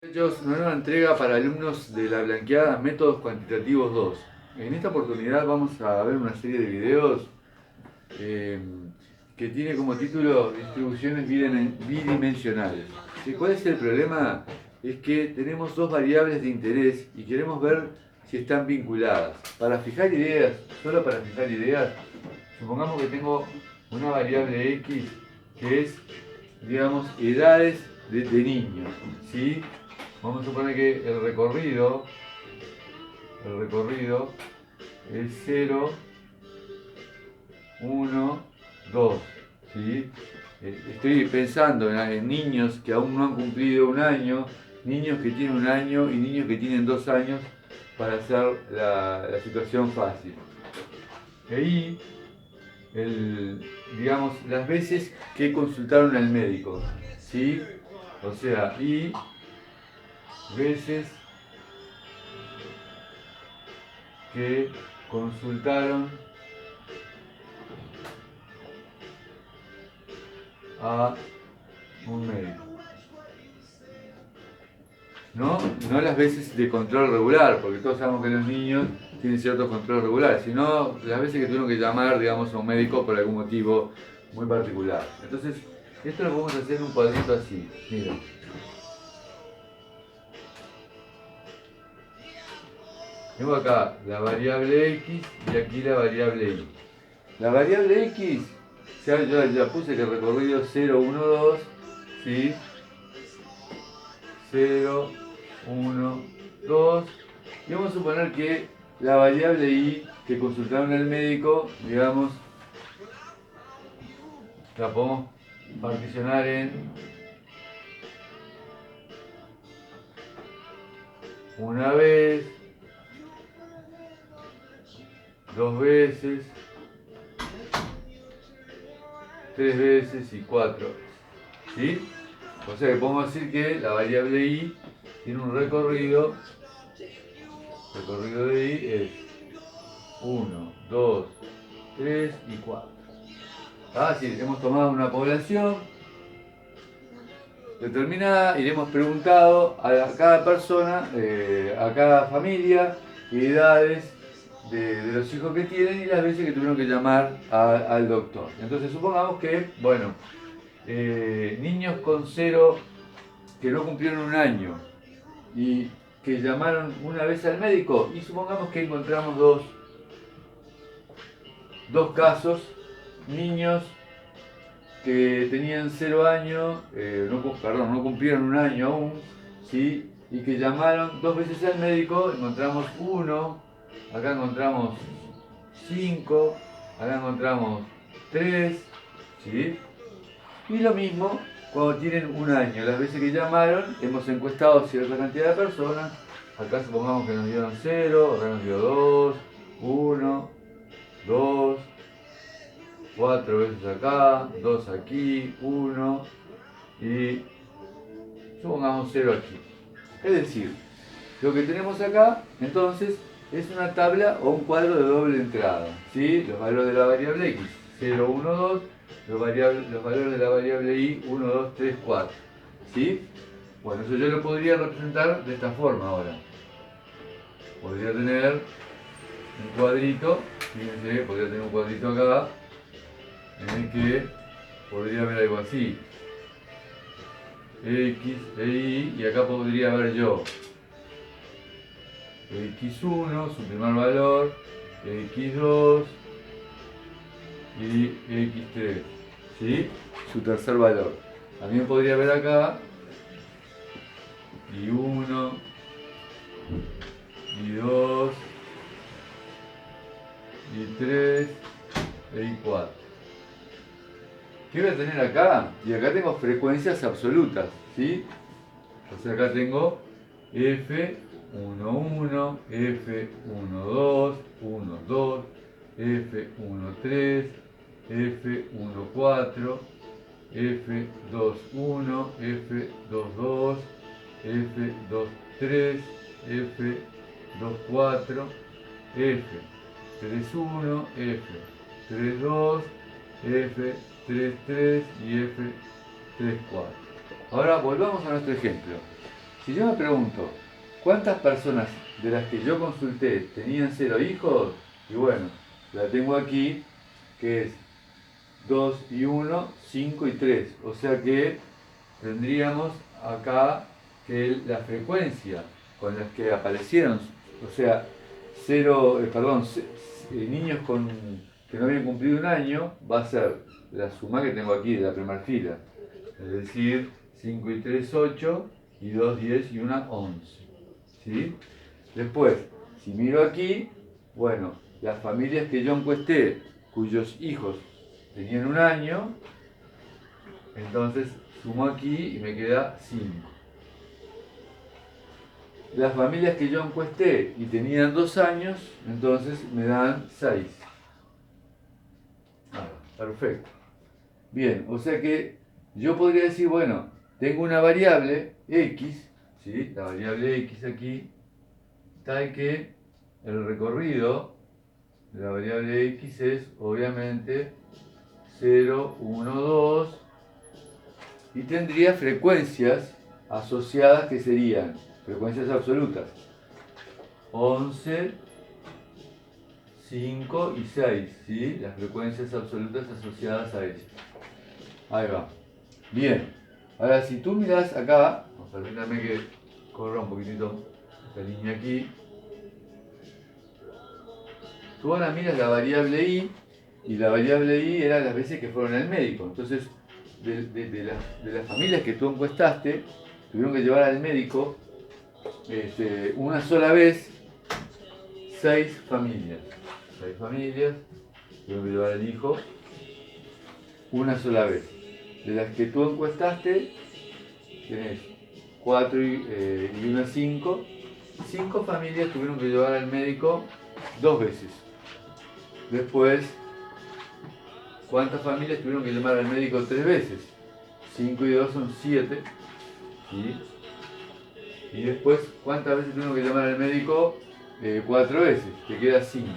Muchachos, una nueva entrega para alumnos de la blanqueada Métodos Cuantitativos 2. En esta oportunidad vamos a ver una serie de videos eh, que tiene como título Distribuciones bidimensionales. ¿Sí? ¿Cuál es el problema? Es que tenemos dos variables de interés y queremos ver si están vinculadas. Para fijar ideas, solo para fijar ideas, supongamos que tengo una variable X que es, digamos, edades de niños. ¿Sí? Vamos a suponer que el recorrido es 0, 1, 2. ¿Sí? Estoy pensando en niños que aún no han cumplido un año, niños que tienen un año y niños que tienen 2 años para hacer la situación fácil. Ahí, digamos, las veces que consultaron al médico. ¿Sí? O sea, y veces que consultaron a un médico. No, no las veces de control regular, porque todos sabemos que los niños tienen ciertos controles regulares, sino las veces que tuvieron que llamar, digamos, a un médico por algún motivo muy particular. Entonces, esto lo podemos hacer en un cuadrito así. Miren. Tengo acá la variable X y aquí la variable Y. La variable X, yo ya puse que el recorrido es 0, 1, 2, ¿sí? 0, 1, 2. Y vamos a suponer que la variable Y que consultaron al médico, digamos, la podemos particionar en una vez, dos veces, tres veces y cuatro veces. ¿Sí? O sea que podemos decir que la variable Y tiene un recorrido. El recorrido de Y es 1, 2, 3 y 4. Ah, sí, hemos tomado una población determinada y le hemos preguntado a cada persona, a cada familia, edades de los hijos que tienen y las veces que tuvieron que llamar al doctor. Entonces supongamos que, bueno, niños con 0 que no cumplieron un año y que llamaron una vez al médico y supongamos que encontramos dos casos, niños que tenían 0 años, perdón, no cumplieron un año aún, ¿sí? Y que llamaron dos veces al médico, encontramos uno, acá encontramos 5, acá encontramos 3, ¿sí? Y lo mismo cuando tienen un año, las veces que llamaron, hemos encuestado cierta cantidad de personas, acá supongamos que nos dieron 0, acá nos dio 2, 1, 2, 4 veces acá, 2 aquí, 1 y supongamos 0 aquí. Es decir, lo que tenemos acá entonces es una tabla o un cuadro de doble entrada. ¿Sí? Los valores de la variable X, 0, 1, 2, los valores de la variable Y, 1, 2, 3, 4. ¿Sí? Bueno, eso yo lo podría representar de esta forma ahora. Podría tener un cuadrito, fíjense, podría tener un cuadrito acá, en el que podría haber algo así. X e Y, y acá podría haber yo X1, su primer valor, X2 y X3, ¿sí? Su tercer valor. También podría haber acá Y1, Y2, Y3 e Y4. ¿Qué voy a tener acá? Y acá tengo frecuencias absolutas, ¿sí? O sea, acá tengo F11, F12, 12, F13, F14, F21, F22, F23, F24, F31, F32, F33 y F34. Ahora volvamos a nuestro ejemplo. Si yo me pregunto, ¿cuántas personas de las que yo consulté tenían 0 hijos? Y bueno, la tengo aquí, que es 2 y 1, 5 y 3. O sea que tendríamos acá que la frecuencia con las que aparecieron, o sea, niños que no habían cumplido un año, va a ser la suma que tengo aquí de la primera fila. Es decir, 5 y 3, 8, y 2, 10 y 1, 11. ¿Sí? Después, si miro aquí, bueno, las familias que yo encuesté, cuyos hijos tenían un año, entonces sumo aquí y me queda 5. Las familias que yo encuesté y tenían 2 años, entonces me dan 6. Perfecto. Bien, o sea que yo podría decir, bueno, tengo una variable x, ¿sí? La variable x aquí, tal que el recorrido de la variable x es obviamente 0, 1, 2, y tendría frecuencias asociadas que serían frecuencias absolutas 11, 5 y 6, ¿sí? Las frecuencias absolutas asociadas a esto. Ahí va. Bien. Ahora, si tú miras acá, permítame que corra un poquitito esta línea aquí. Tú ahora miras la variable i, y la variable i era las veces que fueron al médico. Entonces, de las familias que tú encuestaste, tuvieron que llevar al médico una sola vez 6 familias. 6 familias, tuvieron que llevar al hijo una sola vez. De las que tú encuestaste, tenés 4 y una 5. 5 familias tuvieron que llevar al médico 2 veces. Después, ¿cuántas familias tuvieron que llamar al médico 3 veces? 5 y 2 son 7. ¿Sí? Y después, ¿cuántas veces tuvieron que llamar al médico? 4 veces, te queda 5.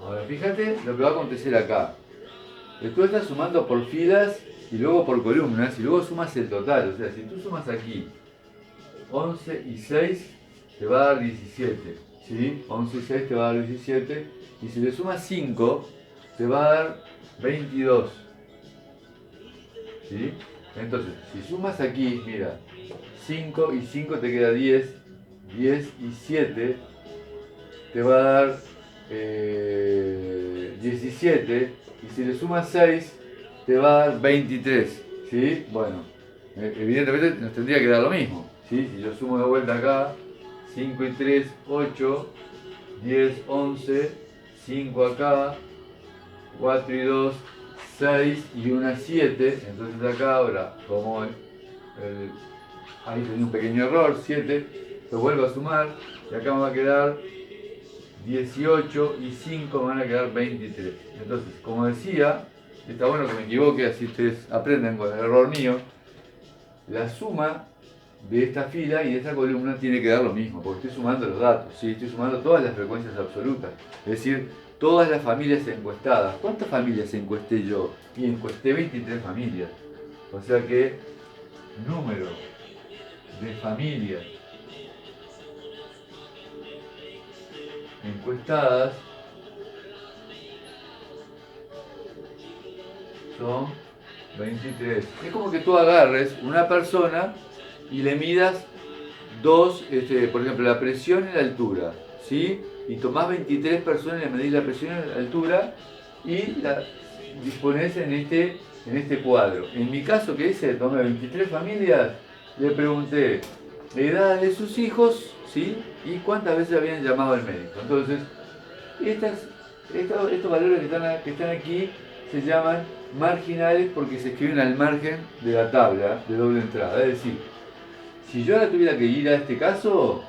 Ahora, fíjate lo que va a acontecer acá. Tú estás sumando por filas y luego por columnas y luego sumas el total. O sea, si tú sumas aquí 11 y 6, te va a dar 17. ¿Sí? 11 y 6 te va a dar 17. Y si le sumas 5, te va a dar 22. ¿Sí? Entonces, si sumas aquí, mira, 5 y 5 te queda 10. 10 y 7 te va a dar 17. Y si le sumas 6, te va a dar 23. ¿Sí? Bueno, evidentemente nos tendría que dar lo mismo. ¿Sí? Si yo sumo de vuelta acá, 5 y 3, 8, 10, 11, 5 acá, 4 y 2, 6 y 1, 7. Entonces acá ahora, como ahí tenía un pequeño error, 7, lo vuelvo a sumar y acá me va a quedar 18 y 5 me van a quedar 23. Entonces, como decía, está bueno que me equivoque, así ustedes aprenden con el error mío, la suma de esta fila y de esta columna tiene que dar lo mismo, porque estoy sumando los datos, ¿sí? Estoy sumando todas las frecuencias absolutas, es decir, todas las familias encuestadas. ¿Cuántas familias encuesté yo? Y encuesté 23 familias. O sea que número de familias encuestadas son 23. Es como que tú agarres una persona y le midas por ejemplo, la presión y la altura, ¿sí? Y tomás 23 personas y le medís la presión y la altura y la disponés en este cuadro. En mi caso, que hice, tomé 23 familias, le pregunté edad de sus hijos, ¿sí? Y cuántas veces habían llamado al médico. Entonces, estos valores que están aquí se llaman marginales porque se escriben al margen de la tabla de doble entrada. Es decir, si yo ahora tuviera que ir a este caso,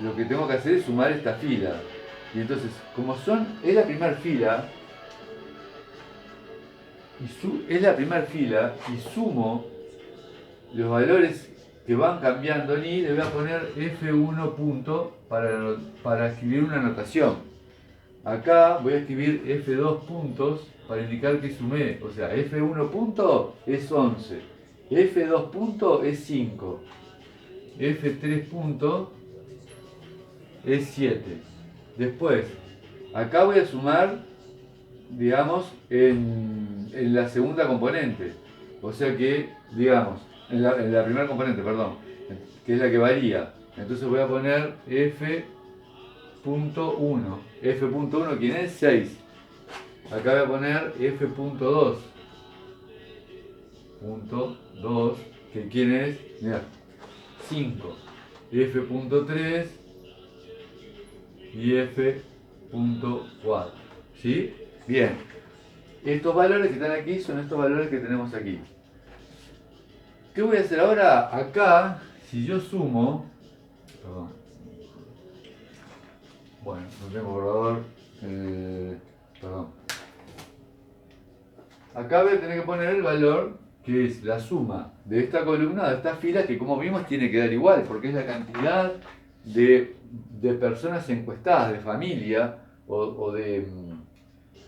lo que tengo que hacer es sumar esta fila. Y entonces, como es la primera fila, y sumo los valores que van cambiando en i, le voy a poner F1 punto para escribir una anotación. Acá voy a escribir F2 puntos para indicar que sumé. O sea, F1 punto es 11 F2 punto es 5. F3 punto es 7. Después, acá voy a sumar, digamos, en la segunda componente. O sea que, digamos, en la primera componente, perdón, que es la que varía. Entonces voy a poner F.1. F.1, ¿quién es? 6. Acá voy a poner F.2. Punto 2, que quién es, mirá, 5. F.3 y F.4. ¿Sí? Bien. Estos valores que están aquí son estos valores que tenemos aquí. ¿Qué voy a hacer ahora? Acá, si yo sumo, perdón, bueno, no tengo borrador, perdón. Acá voy a tener que poner el valor que es la suma de esta columna, de esta fila, que como vimos tiene que dar igual, porque es la cantidad de personas encuestadas, de familia, o de,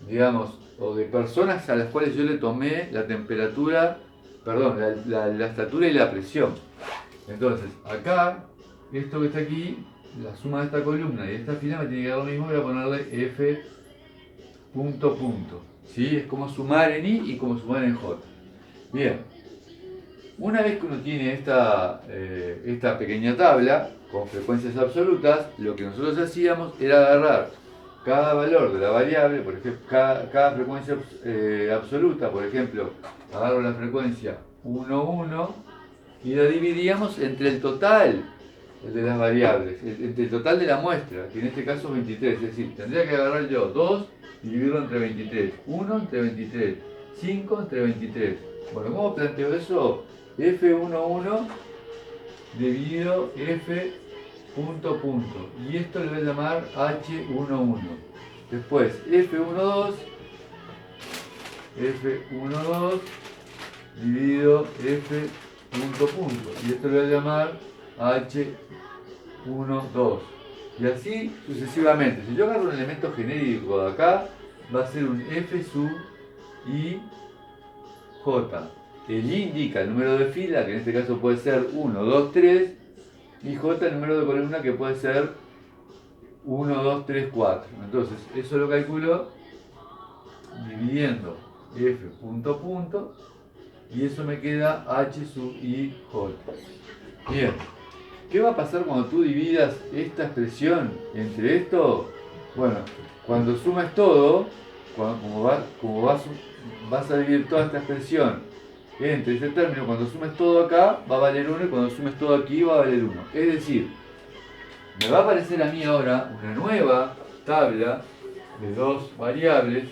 digamos, o de personas a las cuales yo le tomé la temperatura, perdón, la estatura y la presión. Entonces, acá, esto que está aquí, la suma de esta columna y de esta fila me tiene que dar lo mismo, voy a ponerle F punto punto. ¿Sí? Es como sumar en I y como sumar en J. Bien, una vez que uno tiene esta pequeña tabla con frecuencias absolutas, lo que nosotros hacíamos era agarrar cada valor de la variable, por ejemplo, cada frecuencia absoluta, por ejemplo, agarro la frecuencia 1, 1 y la dividíamos entre el total de las variables, entre el total de la muestra, que en este caso es 23, es decir, tendría que agarrar yo 2 y dividirlo entre 23, 1 entre 23, 5 entre 23. Bueno, ¿cómo planteo eso? F11 dividido F punto punto. Y esto le voy a llamar H11. Después F12 dividido F punto punto. Y esto le voy a llamar H12. Y así sucesivamente. Si yo agarro un elemento genérico de acá, va a ser un F sub I J. El I indica el número de fila, que en este caso puede ser 1, 2, 3, y J el número de columna, que puede ser 1, 2, 3, 4. Entonces, eso lo calculo dividiendo F punto punto, y eso me queda H sub I J. Bien, ¿qué va a pasar cuando tú dividas esta expresión entre esto? Bueno, cuando sumes todo, como vas a dividir toda esta expresión entre este término, cuando sumes todo acá va a valer 1 y cuando sumes todo aquí va a valer 1. Es decir, me va a aparecer a mí ahora una nueva tabla de dos variables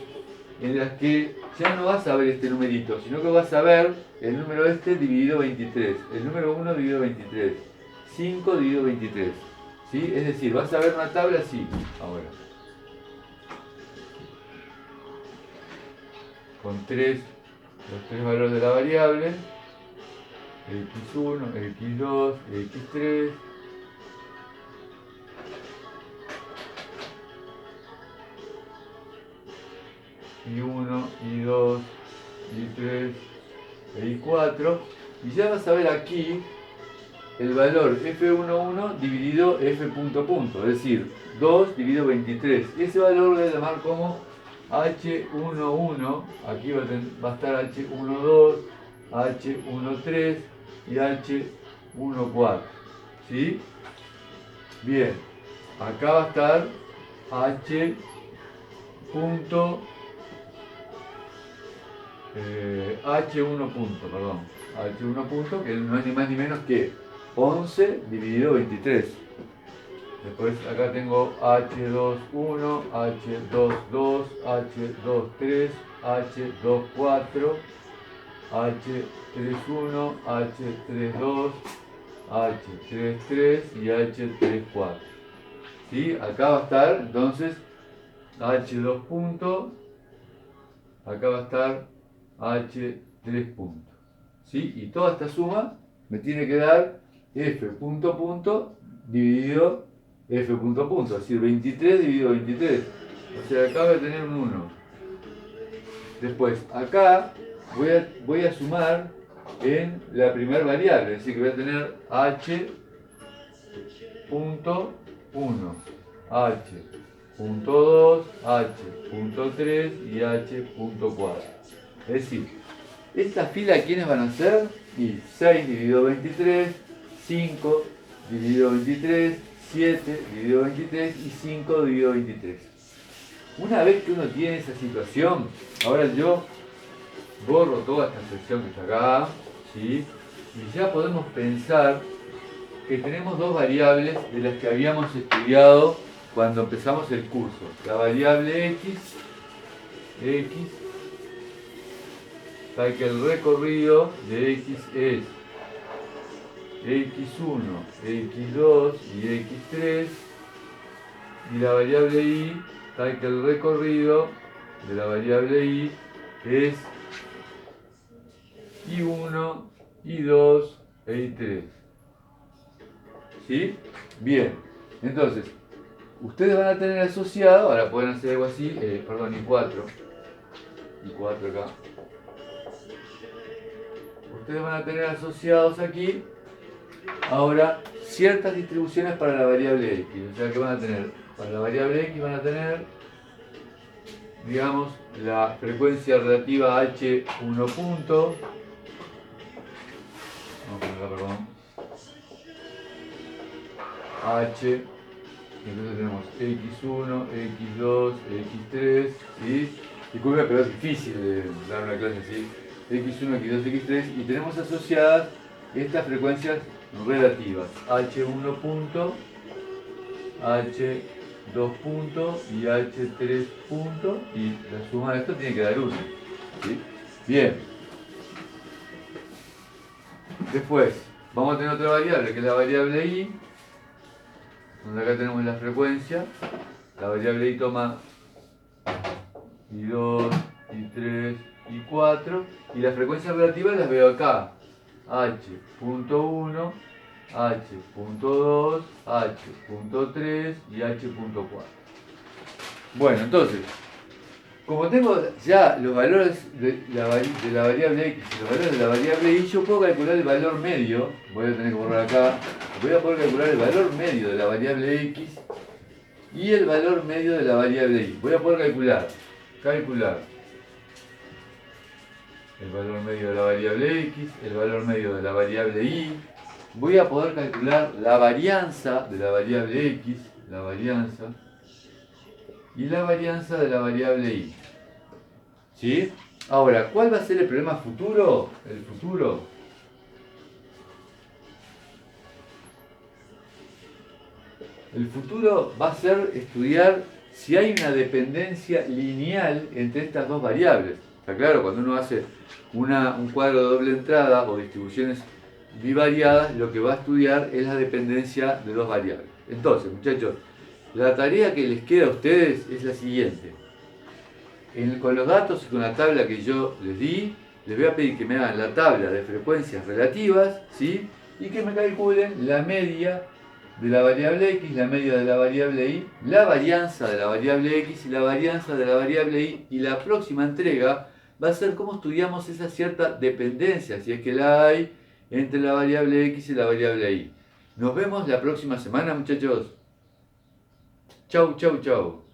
en las que ya no vas a ver este numerito, sino que vas a ver el número este dividido 23, el número 1 dividido 23, 5 dividido 23. ¿Sí? Es decir, vas a ver una tabla así ahora, con los tres valores de la variable, x1, x2, x3, y1, y2, y3, y4, y ya vas a ver aquí el valor f11 dividido f punto punto, es decir, 2 dividido 23. Ese valor lo voy a llamar como H11, aquí va a estar H12, H13 y H14. ¿Sí? Bien, acá va a estar H punto, H1 punto, perdón, H1 punto, que no es ni más ni menos que 11 dividido 23. Después acá tengo H21, H22, H23, H24, H31, H32, H33 y H34. ¿Sí? Acá va a estar entonces H2 punto, acá va a estar H3 punto. ¿Sí? Y toda esta suma me tiene que dar F punto punto dividido F punto punto, es decir, 23 dividido 23. O sea, acá voy a tener un 1. Después, acá voy a sumar en la primera variable, es decir, que voy a tener h.1, h.2, h.3 y h.4. Es decir, esta fila, ¿quiénes van a ser? Y 6 dividido 23, 5 dividido 23, 7 dividido 23 y 5 dividido 23. Una vez que uno tiene esa situación, ahora yo borro toda esta sección que está acá, ¿sí? Y ya podemos pensar que tenemos dos variables de las que habíamos estudiado cuando empezamos el curso. La variable x, tal que el recorrido de x es x1, x2 y x3, y la variable y, tal que el recorrido de la variable y es y1, y2 e y3. ¿Sí? Bien. Entonces, ustedes van a tener asociado, ahora pueden hacer algo así, perdón, y4 acá. Ustedes van a tener asociados aquí, ahora, ciertas distribuciones para la variable x. O sea que van a tener, para la variable x van a tener, digamos, la frecuencia relativa a h1 punto. Vamos a poner acá, perdón. H, entonces tenemos x1, x2, x3, ¿sí? Disculpen, pero es difícil de dar una clase así. x1, x2, x3, y tenemos asociadas estas frecuencias relativas. h1 punto, h2 punto y h3 punto, y la suma de esto tiene que dar 1. ¿Sí? Bien. Después, vamos a tener otra variable, que es la variable y, donde acá tenemos la frecuencia. La variable y toma y2, y3, y4, y las frecuencias relativas las veo acá. h.1, h.2, h.3 y h.4. Bueno, entonces, como tengo ya los valores de la variable x y los valores de la variable y, yo puedo calcular el valor medio. Voy a tener que borrar acá. Voy a poder calcular el valor medio de la variable x y el valor medio de la variable y. Voy a poder calcular el valor medio de la variable x, el valor medio de la variable y. Voy a poder calcular la varianza de la variable x, y la varianza de la variable y. ¿Sí? Ahora, ¿cuál va a ser el problema futuro? El futuro va a ser estudiar si hay una dependencia lineal entre estas dos variables. Está claro, cuando uno hace un cuadro de doble entrada o distribuciones bivariadas, lo que va a estudiar es la dependencia de dos variables. Entonces, muchachos, la tarea que les queda a ustedes es la siguiente. Con los datos y con la tabla que yo les di, les voy a pedir que me hagan la tabla de frecuencias relativas, ¿sí? Y que me calculen la media de la variable x, la media de la variable y, la varianza de la variable x y la varianza de la variable y. Y la próxima entrega va a ser cómo estudiamos esa cierta dependencia, si es que la hay, entre la variable x y la variable y. Nos vemos la próxima semana, muchachos. Chau, chau, chau.